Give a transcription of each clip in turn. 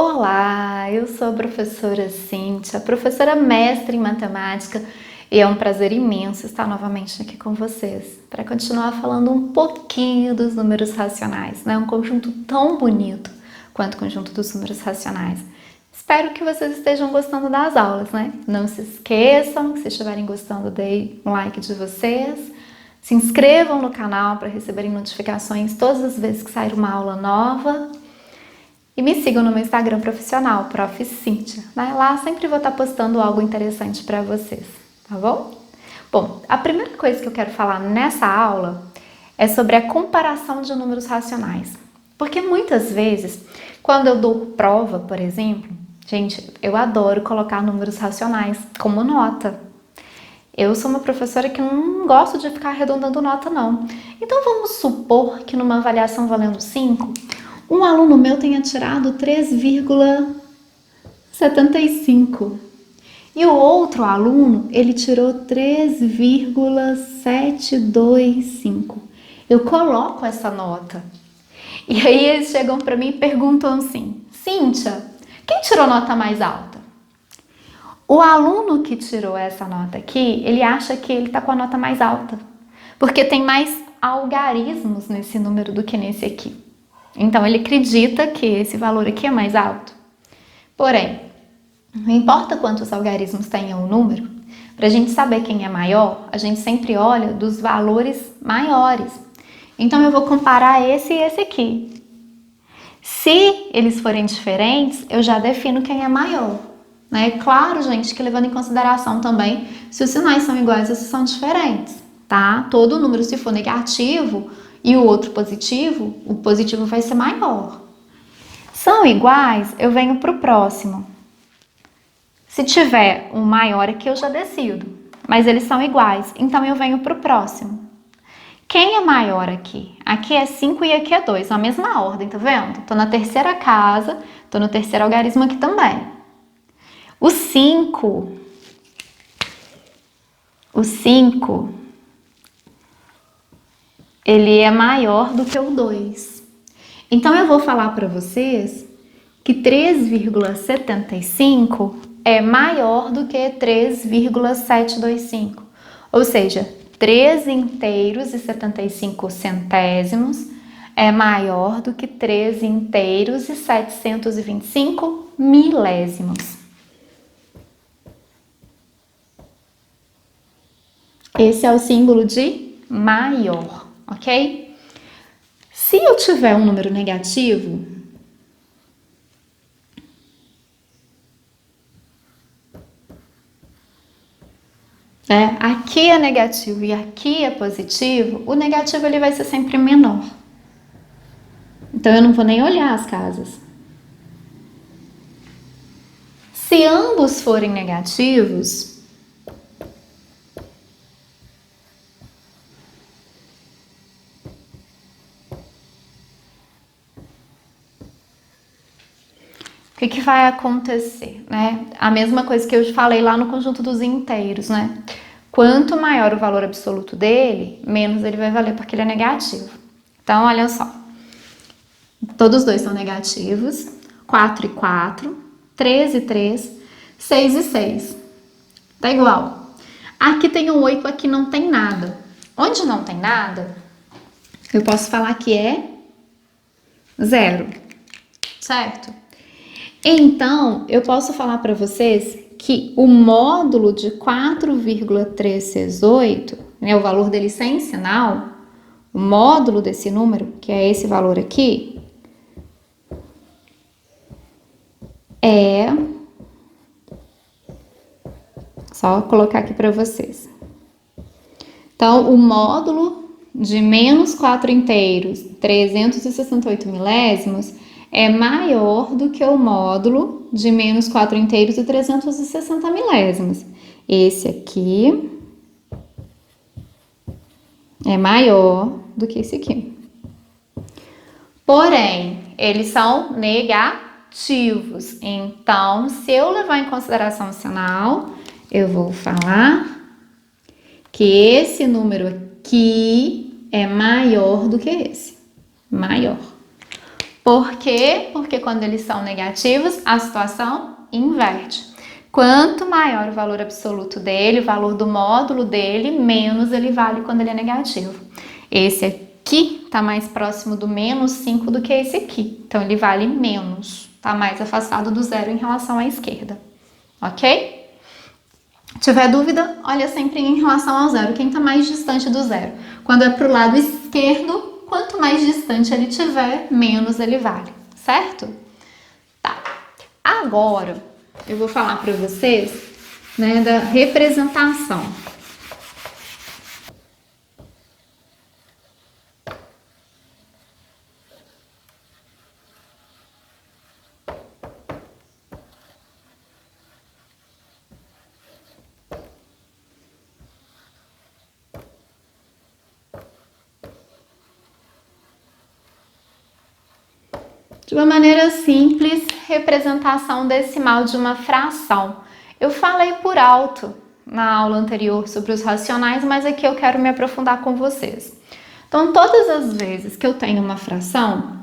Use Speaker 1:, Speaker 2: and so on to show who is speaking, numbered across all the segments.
Speaker 1: Olá, eu sou a professora Cíntia, professora mestre em matemática, e é um prazer imenso estar novamente aqui com vocês para continuar falando um pouquinho dos números racionais, né? Um conjunto tão bonito quanto o conjunto dos números racionais. Espero que vocês estejam gostando das aulas, né? Não se esqueçam que se estiverem gostando, deem um like de vocês. Se inscrevam no canal para receberem notificações todas as vezes que sair uma aula nova. E me sigam no meu Instagram profissional, Prof. Cíntia. Né? Lá sempre vou estar postando algo interessante para vocês, tá bom? Bom, a primeira coisa que eu quero falar nessa aula é sobre a comparação de números racionais. Porque muitas vezes, quando eu dou prova, por exemplo, gente, eu adoro colocar números racionais como nota. Eu sou uma professora que não gosto de ficar arredondando nota, não. Então, vamos supor que numa avaliação valendo 5, um aluno meu tenha tirado 3,75 e o outro aluno, ele tirou 3,725. Eu coloco essa nota. E aí eles chegam para mim e perguntam assim: Cíntia, quem tirou nota mais alta? O aluno que tirou essa nota aqui, ele acha que ele está com a nota mais alta, porque tem mais algarismos nesse número do que nesse aqui. Então, ele acredita que esse valor aqui é mais alto. Porém, não importa quantos algarismos tenha o número, para a gente saber quem é maior, a gente sempre olha dos valores maiores. Então, eu vou comparar esse e esse aqui. Se eles forem diferentes, eu já defino quem é maior. Né? Claro, gente, que levando em consideração também se os sinais são iguais ou se são diferentes. Tá? Todo número, se for negativo e o outro positivo, o positivo vai ser maior. São iguais, eu venho para o próximo. Se tiver um maior aqui, eu já decido. Mas eles são iguais, então eu venho para o próximo. Quem é maior aqui? Aqui é 5 e aqui é 2, na mesma ordem, tá vendo? Tô na terceira casa, tô no terceiro algarismo aqui também. O 5, ele é maior do que o 2. Então, eu vou falar para vocês que 3,75 é maior do que 3,725. Ou seja, 3 inteiros e 75 centésimos é maior do que 3 inteiros e 725 milésimos. Esse é o símbolo de maior, ok? Se eu tiver um número negativo, aqui é negativo e aqui é positivo, o negativo ele vai ser sempre menor. Então, eu não vou nem olhar as casas. Se ambos forem negativos, o que vai acontecer, né? A mesma coisa que eu falei lá no conjunto dos inteiros, né? Quanto maior o valor absoluto dele, menos ele vai valer porque ele é negativo. Então, olha só. Todos dois são negativos. 4 e 4, 3 e 3, 6 e 6. Tá igual. Aqui tem um 8, aqui não tem nada. Onde não tem nada, eu posso falar que é 0, certo? Então, eu posso falar para vocês que o módulo de 4,368, né, o valor dele sem sinal, o módulo desse número, que é esse valor aqui, é... Só colocar aqui para vocês. Então, o módulo de menos 4 inteiros, 368 milésimos, é maior do que o módulo de menos 4 inteiros e 360 milésimos. Esse aqui é maior do que esse aqui. Porém, eles são negativos. Então, se eu levar em consideração o sinal, eu vou falar que esse número aqui é maior do que esse. Maior. Por quê? Porque quando eles são negativos, a situação inverte. Quanto maior o valor absoluto dele, o valor do módulo dele, menos ele vale quando ele é negativo. Esse aqui está mais próximo do menos 5 do que esse aqui. Então, ele vale menos, está mais afastado do zero em relação à esquerda. Ok? Se tiver dúvida, olha sempre em relação ao zero. Quem está mais distante do zero? Quando é para o lado esquerdo, quanto mais distante ele tiver, menos ele vale. Certo? Tá. Agora, eu vou falar para vocês, né, da representação. De uma maneira simples, representação decimal de uma fração. Eu falei por alto na aula anterior sobre os racionais, mas aqui eu quero me aprofundar com vocês. Então, todas as vezes que eu tenho uma fração,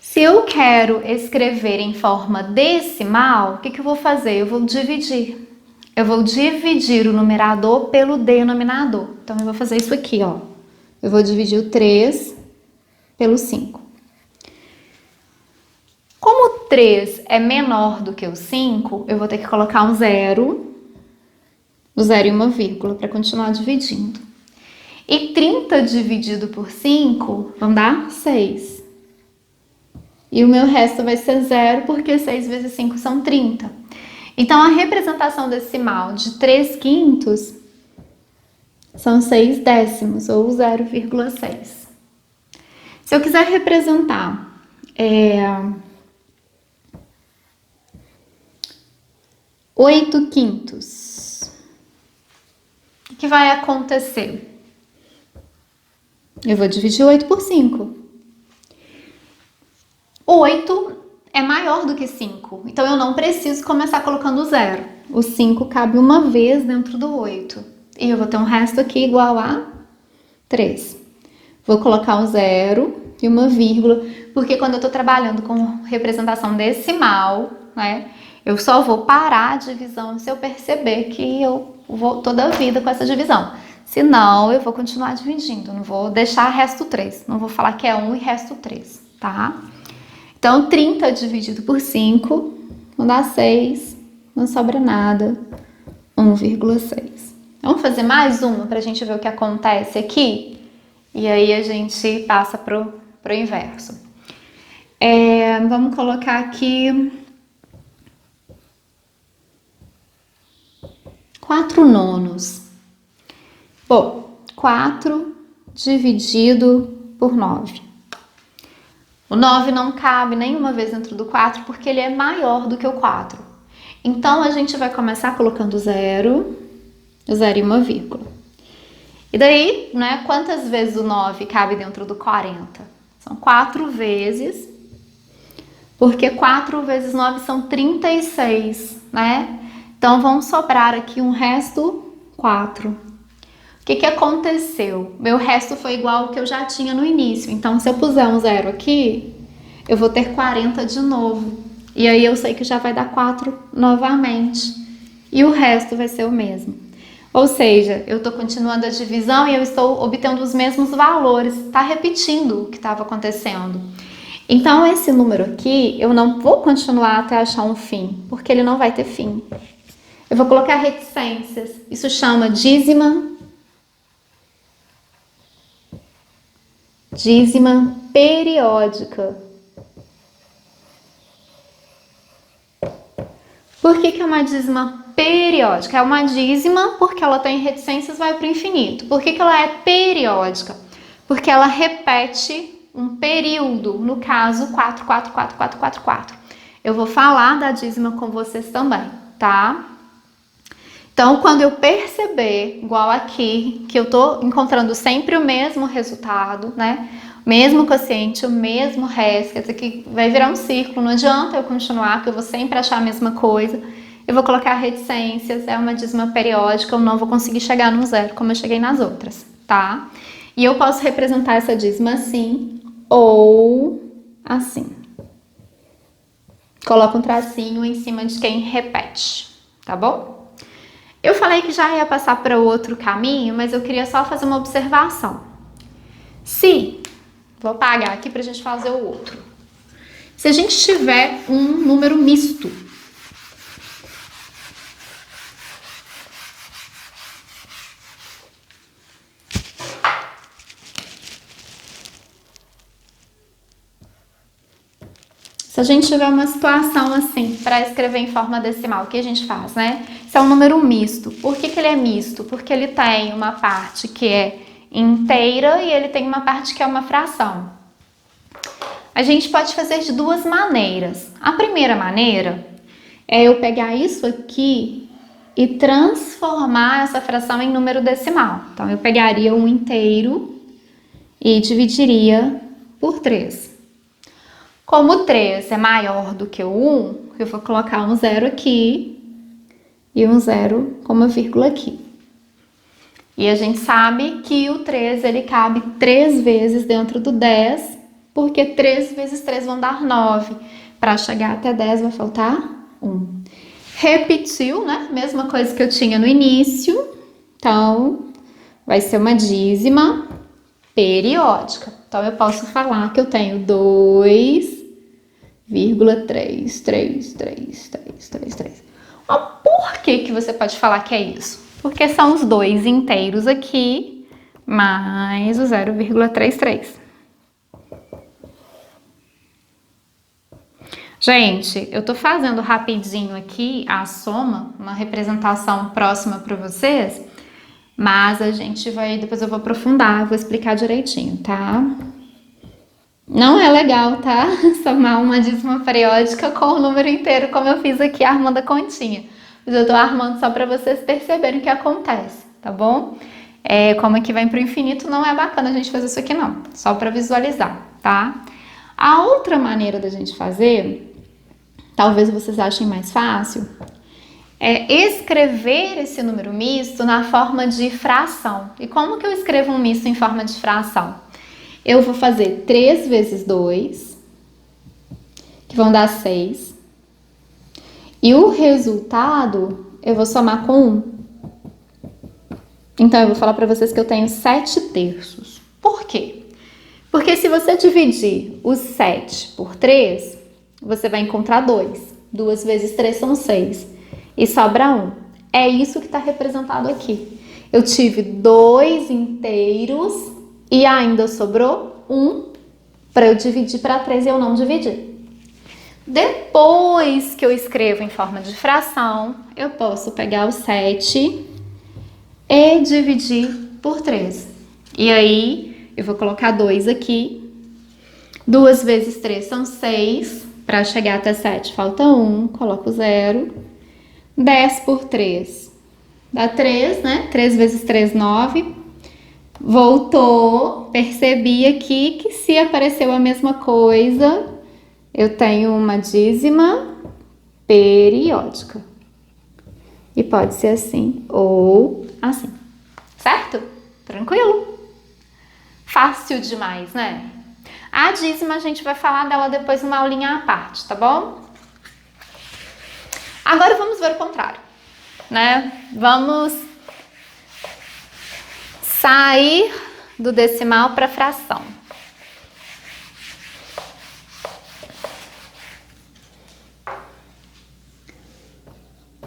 Speaker 1: se eu quero escrever em forma decimal, o que eu vou fazer? Eu vou dividir. Eu vou dividir o numerador pelo denominador. Então, eu vou fazer isso aqui, ó. Eu vou dividir o 3 pelo 5. Como o 3 é menor do que o 5, eu vou ter que colocar um zero e uma vírgula para continuar dividindo. E 30 dividido por 5 vão dar 6. E o meu resto vai ser zero, porque 6 vezes 5 são 30. Então, a representação decimal de 3/5 são 6 décimos, ou 0,6. Se eu quiser representar 8/5, o que vai acontecer? Eu vou dividir 8 por 5. 8 é maior do que 5, então eu não preciso começar colocando zero. O 5 cabe uma vez dentro do 8. E eu vou ter um resto aqui igual a 3. Vou colocar um zero e uma vírgula, porque quando eu estou trabalhando com representação decimal, né, eu só vou parar a divisão se eu perceber que eu vou toda a vida com essa divisão. Senão, eu vou continuar dividindo, não vou deixar resto 3. Não vou falar que é 1 e resto 3, tá? Então, 30 dividido por 5, não dá 6, não sobra nada, 1,6. Vamos fazer mais uma para a gente ver o que acontece aqui? E aí a gente passa pro inverso. Vamos colocar aqui 4/9. Bom, 4 dividido por 9. O 9 não cabe nenhuma vez dentro do 4 porque ele é maior do que o 4. Então, a gente vai começar colocando zero e uma vírgula. E daí, né, quantas vezes o 9 cabe dentro do 40? São 4 vezes, porque 4 vezes 9 são 36, né? Então, vão sobrar aqui um resto 4. O que aconteceu? Meu resto foi igual ao que eu já tinha no início. Então, se eu puser um zero aqui, eu vou ter 40 de novo. E aí, eu sei que já vai dar 4 novamente. E o resto vai ser o mesmo. Ou seja, eu estou continuando a divisão e eu estou obtendo os mesmos valores. Está repetindo o que estava acontecendo. Então, esse número aqui, eu não vou continuar até achar um fim, porque ele não vai ter fim. Eu vou colocar reticências. Isso chama dízima periódica. Por que é uma dízima periódica? É uma dízima porque ela tem reticências, vai para o infinito. Por que ela é periódica? Porque ela repete um período, no caso 4, 4, 4, 4, 4, 4. Eu vou falar da dízima com vocês também, tá? Então, quando eu perceber, igual aqui, que eu tô encontrando sempre o mesmo resultado, né? O mesmo quociente, o mesmo resto, quer dizer que vai virar um círculo, não adianta eu continuar, que eu vou sempre achar a mesma coisa. eu vou colocar reticências, é uma dízima periódica, eu não vou conseguir chegar no zero como eu cheguei nas outras, tá? E eu posso representar essa dízima assim ou assim. Coloco um tracinho em cima de quem repete, tá bom? Eu falei que já ia passar para outro caminho, mas eu queria só fazer uma observação. Vou apagar aqui para a gente fazer o outro. Se a gente tiver um número misto, se a gente tiver uma situação assim, para escrever em forma decimal, o que a gente faz, né? Isso é um número misto. Por que ele é misto? Porque ele tem uma parte que é inteira e ele tem uma parte que é uma fração. A gente pode fazer de duas maneiras. A primeira maneira é eu pegar isso aqui e transformar essa fração em número decimal. Então, eu pegaria um inteiro e dividiria por 3. Como o 3 é maior do que o 1, eu vou colocar um zero aqui e um zero com uma vírgula aqui. E a gente sabe que o 3 ele cabe 3 vezes dentro do 10, porque 3 vezes 3 vão dar 9. Para chegar até 10 vai faltar 1. Repetiu, né? Mesma coisa que eu tinha no início. Então, vai ser uma dízima periódica. Então, eu posso falar que eu tenho 2,33333. Mas por que você pode falar que é isso? Porque são os dois inteiros aqui, mais o 0,33. Gente, eu tô fazendo rapidinho aqui a soma, uma representação próxima para vocês, mas a gente vai, depois eu vou aprofundar, vou explicar direitinho, tá? Não é legal, tá? Somar uma dízima periódica com o número inteiro, como eu fiz aqui armando a continha. Mas eu tô armando só para vocês perceberem o que acontece, tá bom? Como aqui vai pro infinito, não é bacana a gente fazer isso aqui não, só para visualizar, tá? A outra maneira da gente fazer, talvez vocês achem mais fácil, é escrever esse número misto na forma de fração. E como que eu escrevo um misto em forma de fração? Eu vou fazer 3 vezes 2, que vão dar 6. E o resultado eu vou somar com 1. Então, eu vou falar para vocês que eu tenho 7/3. Por quê? Porque se você dividir os 7 por 3, você vai encontrar 2. 2 vezes 3 são 6. E sobra 1. É isso que está representado aqui. Eu tive 2 inteiros e ainda sobrou 1 para eu dividir para 3 e eu não dividi. Depois que eu escrevo em forma de fração, eu posso pegar o 7 e dividir por 3. E aí, eu vou colocar 2 aqui. 2 vezes 3 são 6. Para chegar até 7, falta 1. Coloco 0. 10 por 3 dá 3, né? 3 vezes 3, 9. Voltou. Percebi aqui que se apareceu a mesma coisa, eu tenho uma dízima periódica. E pode ser assim ou assim, certo? Tranquilo? Fácil demais, né? A dízima a gente vai falar dela depois numa aulinha à parte, tá bom? Agora vamos ver o contrário, né? Vamos sair do decimal para fração.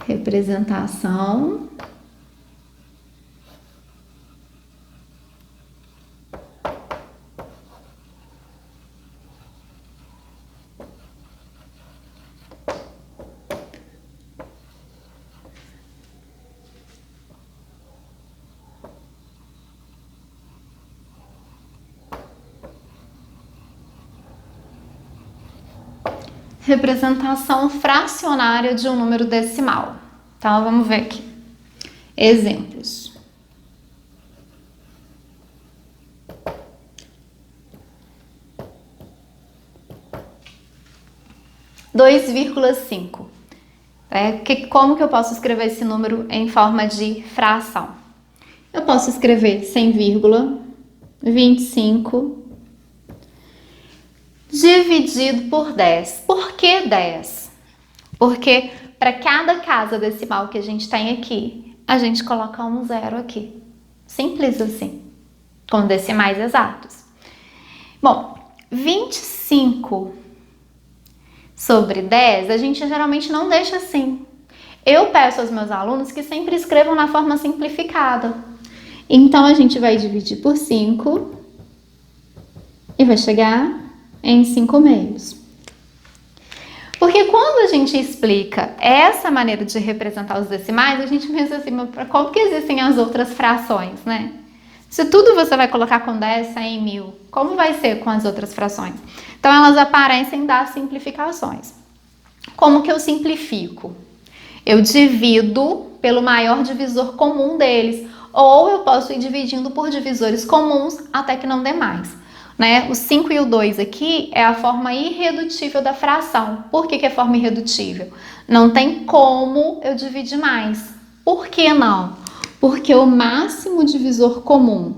Speaker 1: Representação. Representação fracionária de um número decimal. Então, vamos ver aqui. Exemplos. (2,5). Como que eu posso escrever esse número em forma de fração? Eu posso escrever 100,25 dividido por 10. Por que 10? Porque para cada casa decimal que a gente tem aqui, a gente coloca um zero aqui. Simples assim, com decimais exatos. Bom, 25 sobre 10, a gente geralmente não deixa assim. Eu peço aos meus alunos que sempre escrevam na forma simplificada. Então, a gente vai dividir por 5 e vai chegar em 5 meios. Porque quando a gente explica essa maneira de representar os decimais, a gente pensa assim, mas como que existem as outras frações, né? Se tudo você vai colocar com 10, 100, 1000, como vai ser com as outras frações? Então, elas aparecem das simplificações. Como que eu simplifico? Eu divido pelo maior divisor comum deles, ou eu posso ir dividindo por divisores comuns até que não dê mais. Né? O 5 e o 2 aqui é a forma irredutível da fração. Por que é forma irredutível? Não tem como eu dividir mais. Por que não? Porque o máximo divisor comum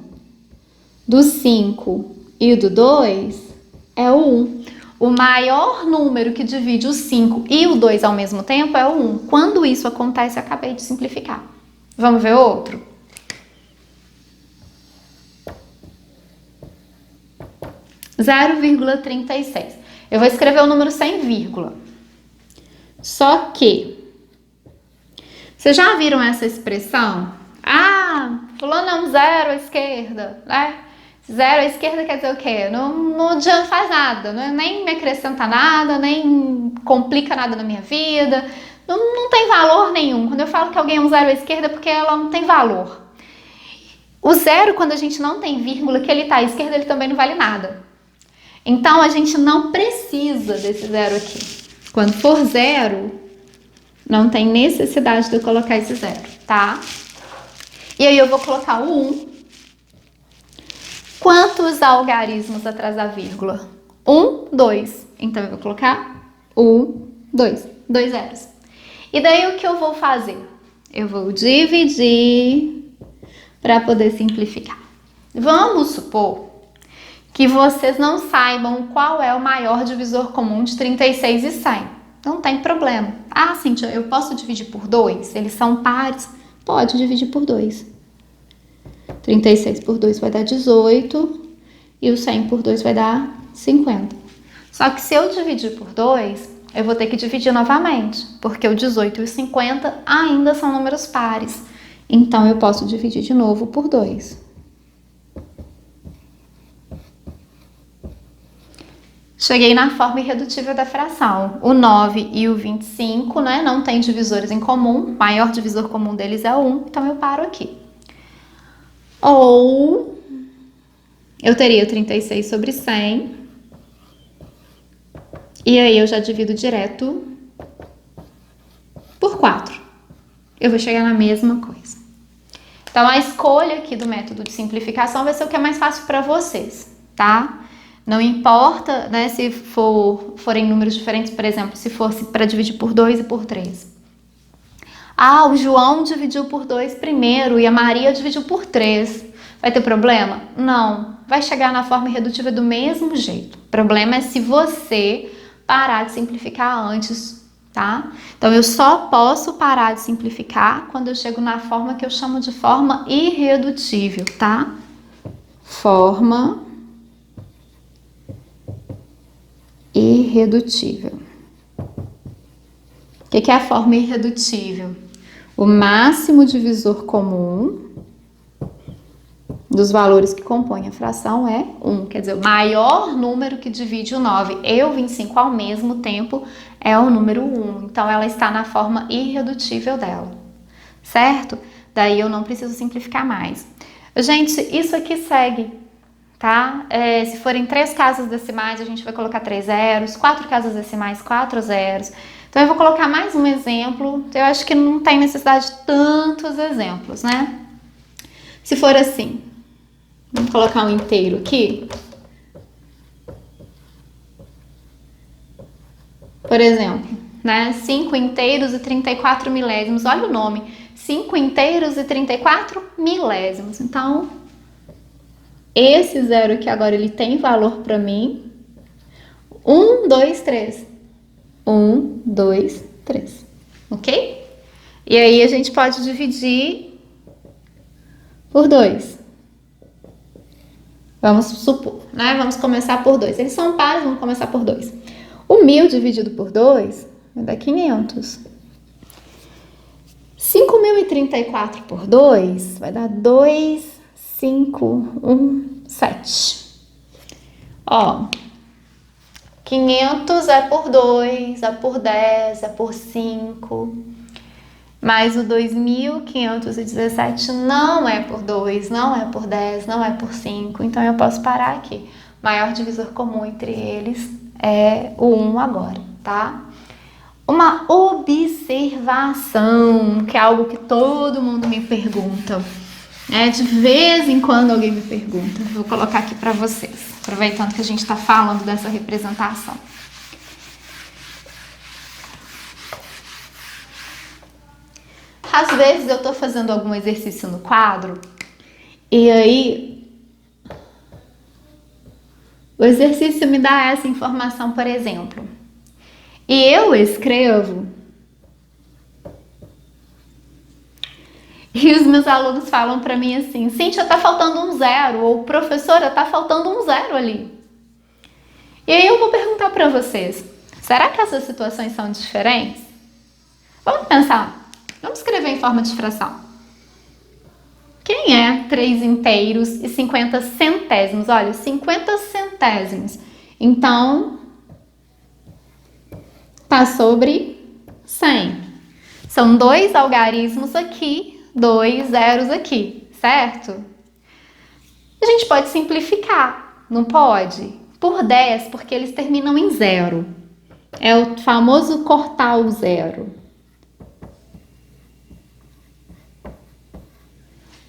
Speaker 1: do 5 e do 2 é o 1. O maior número que divide o 5 e o 2 ao mesmo tempo é o 1. Quando isso acontece, eu acabei de simplificar. Vamos ver outro? Zero vírgula 36. Eu vou escrever o número sem vírgula. Só que, vocês já viram essa expressão? Ah, fulano é um zero à esquerda, né? Zero à esquerda quer dizer o quê? Não adianta, faz nada, né? Nem me acrescenta nada, nem complica nada na minha vida, não tem valor nenhum. Quando eu falo que alguém é um zero à esquerda é porque ela não tem valor. O zero, quando a gente não tem vírgula, que ele tá à esquerda, ele também não vale nada. Então, a gente não precisa desse zero aqui. Quando for zero, não tem necessidade de eu colocar esse zero, tá? E aí eu vou colocar o 1. Quantos algarismos atrás da vírgula? 1, 2. Então, eu vou colocar 1, 2. 2 zeros. E daí, o que eu vou fazer? Eu vou dividir para poder simplificar. Vamos supor que vocês não saibam qual é o maior divisor comum de 36 e 100. Não tem problema. Ah, Cíntia, eu posso dividir por 2? Eles são pares? Pode dividir por 2. 36 por 2 vai dar 18 e o 100 por 2 vai dar 50. Só que se eu dividir por 2, eu vou ter que dividir novamente, porque o 18 e o 50 ainda são números pares. Então, eu posso dividir de novo por 2. Cheguei na forma irredutível da fração. O 9 e o 25, né, não tem divisores em comum. O maior divisor comum deles é o 1, então eu paro aqui. Ou eu teria 36 sobre 100. E aí eu já divido direto por 4. Eu vou chegar na mesma coisa. Então, a escolha aqui do método de simplificação vai ser o que é mais fácil para vocês, tá? Não importa, né, se forem números diferentes, por exemplo, se fosse para dividir por 2 e por 3. Ah, o João dividiu por 2 primeiro e a Maria dividiu por 3. Vai ter problema? Não. Vai chegar na forma irredutível do mesmo jeito. O problema é se você parar de simplificar antes, tá? Então, eu só posso parar de simplificar quando eu chego na forma que eu chamo de forma irredutível, tá? Forma irredutível. O que é a forma irredutível? O máximo divisor comum dos valores que compõem a fração é 1. Quer dizer, o maior número que divide o 9 e o 25 ao mesmo tempo é o número 1. Então, ela está na forma irredutível dela, certo? Daí eu não preciso simplificar mais. Gente, isso aqui segue, tá? Se forem 3 casas decimais, a gente vai colocar 3 zeros, 4 casas decimais, 4 zeros. Então, eu vou colocar mais um exemplo. Eu acho que não tem necessidade de tantos exemplos, né? Se for assim, vamos colocar um inteiro aqui. Por exemplo, né? 5 inteiros e 34 milésimos. Olha o nome, 5 inteiros e 34 milésimos. Então, esse zero aqui agora ele tem valor para mim. 1, 2, 3. 1, 2, 3. Ok? E aí a gente pode dividir por 2. Vamos supor, né? Vamos começar por 2. Eles são pares, vamos começar por 2. O 1000 dividido por 2 vai dar 500. 5.034 por 2 vai dar 2.517. Ó, 500 é por 2, é por 10, é por 5. Mas o 2.517 não é por 2, não é por 10, não é por 5. Então, eu posso parar aqui. O maior divisor comum entre eles é o 1 agora, tá? Uma observação, que é algo que todo mundo me pergunta. De vez em quando alguém me pergunta. Vou colocar aqui para vocês, aproveitando que a gente está falando dessa representação. Às vezes eu estou fazendo algum exercício no quadro e aí o exercício me dá essa informação, por exemplo. E eu escrevo e os meus alunos falam para mim assim: Cíntia, tá faltando um zero, ou professora, tá faltando um zero ali. E aí eu vou perguntar para vocês, será que essas situações são diferentes? Vamos pensar. Vamos escrever em forma de fração. Quem é 3 inteiros e 50 centésimos? Olha, 50 centésimos. Então, tá sobre 100. São 2 algarismos aqui, 2 zeros aqui, certo? A gente pode simplificar, não pode? Por 10, porque eles terminam em zero. É o famoso cortar o zero.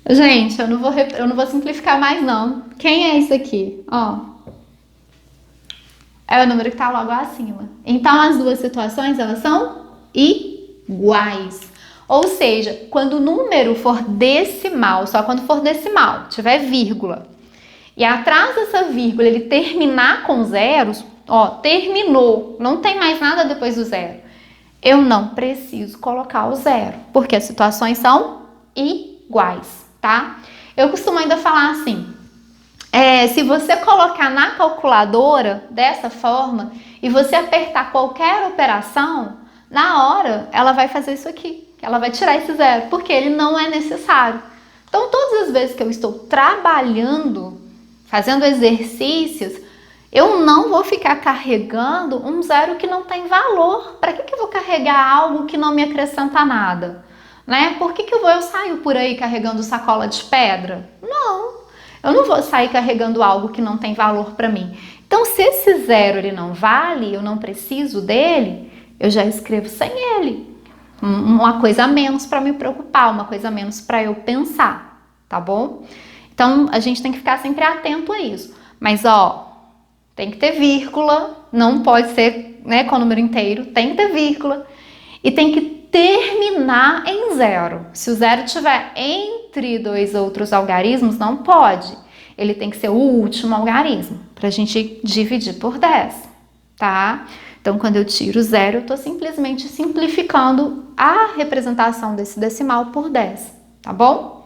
Speaker 1: Gente, eu não vou simplificar mais não. Quem é isso aqui? Ó, é o número que está logo acima. Então, as duas situações, elas são iguais. Ou seja, quando o número for decimal, só quando for decimal, tiver vírgula, e atrás dessa vírgula ele terminar com zeros, ó, terminou, não tem mais nada depois do zero. Eu não preciso colocar o zero, porque as situações são iguais. Tá? Eu costumo ainda falar assim, se você colocar na calculadora dessa forma e você apertar qualquer operação, na hora ela vai fazer isso aqui, ela vai tirar esse zero, porque ele não é necessário. Então, todas as vezes que eu estou trabalhando, fazendo exercícios, eu não vou ficar carregando um zero que não tem valor. Para que eu vou carregar algo que não me acrescenta nada? Né? Por que eu saio por aí carregando sacola de pedra? Não, eu não vou sair carregando algo que não tem valor para mim. Então, se esse zero ele não vale, eu não preciso dele, eu já escrevo sem ele. Uma coisa a menos para me preocupar, uma coisa a menos para eu pensar, tá bom? Então, a gente tem que ficar sempre atento a isso. Mas, ó, tem que ter vírgula, não pode ser, né, com o número inteiro, tem que ter vírgula e tem que terminar em zero. Se o zero estiver entre 2 outros algarismos, não pode. Ele tem que ser o último algarismo, para a gente dividir por 10, tá? Então, quando eu tiro zero, eu estou simplesmente simplificando a representação desse decimal por 10, tá bom?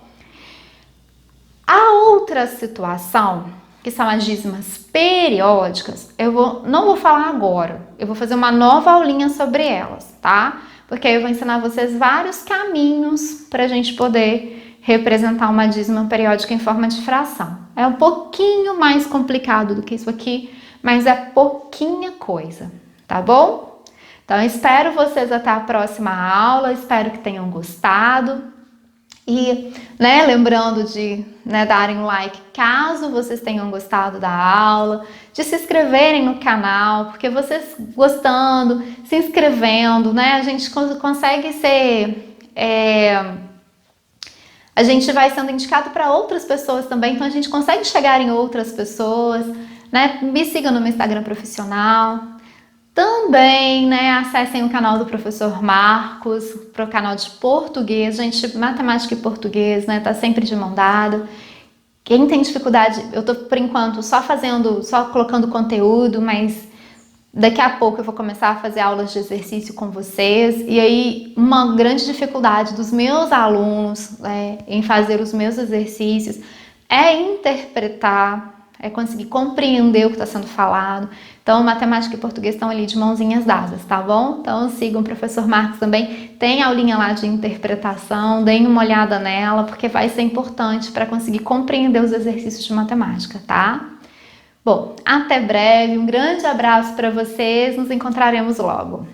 Speaker 1: A outra situação, que são as dízimas periódicas, não vou falar agora. Eu vou fazer uma nova aulinha sobre elas, tá? Porque aí eu vou ensinar vocês vários caminhos para a gente poder representar uma dízima periódica em forma de fração. É um pouquinho mais complicado do que isso aqui, mas é pouquinha coisa, tá bom? Então, espero vocês até a próxima aula, espero que tenham gostado. E, né, lembrando de darem um like caso vocês tenham gostado da aula, de se inscreverem no canal, porque vocês gostando, se inscrevendo, né, a gente consegue ser... a gente vai sendo indicado para outras pessoas também, então a gente consegue chegar em outras pessoas, né? Me siga no meu Instagram profissional. Também, né, acessem o canal do professor Marcos, para o canal de português. Gente, matemática e português, né, tá sempre de mão dada. Quem tem dificuldade, eu tô por enquanto só colocando conteúdo, mas daqui a pouco eu vou começar a fazer aulas de exercício com vocês. E aí, uma grande dificuldade dos meus alunos, né, em fazer os meus exercícios é interpretar, é conseguir compreender o que está sendo falado. Então, matemática e português estão ali de mãozinhas dadas, tá bom? Então, sigam o professor Marcos também. Tem aulinha lá de interpretação, deem uma olhada nela, porque vai ser importante para conseguir compreender os exercícios de matemática, tá? Bom, até breve, um grande abraço para vocês, nos encontraremos logo.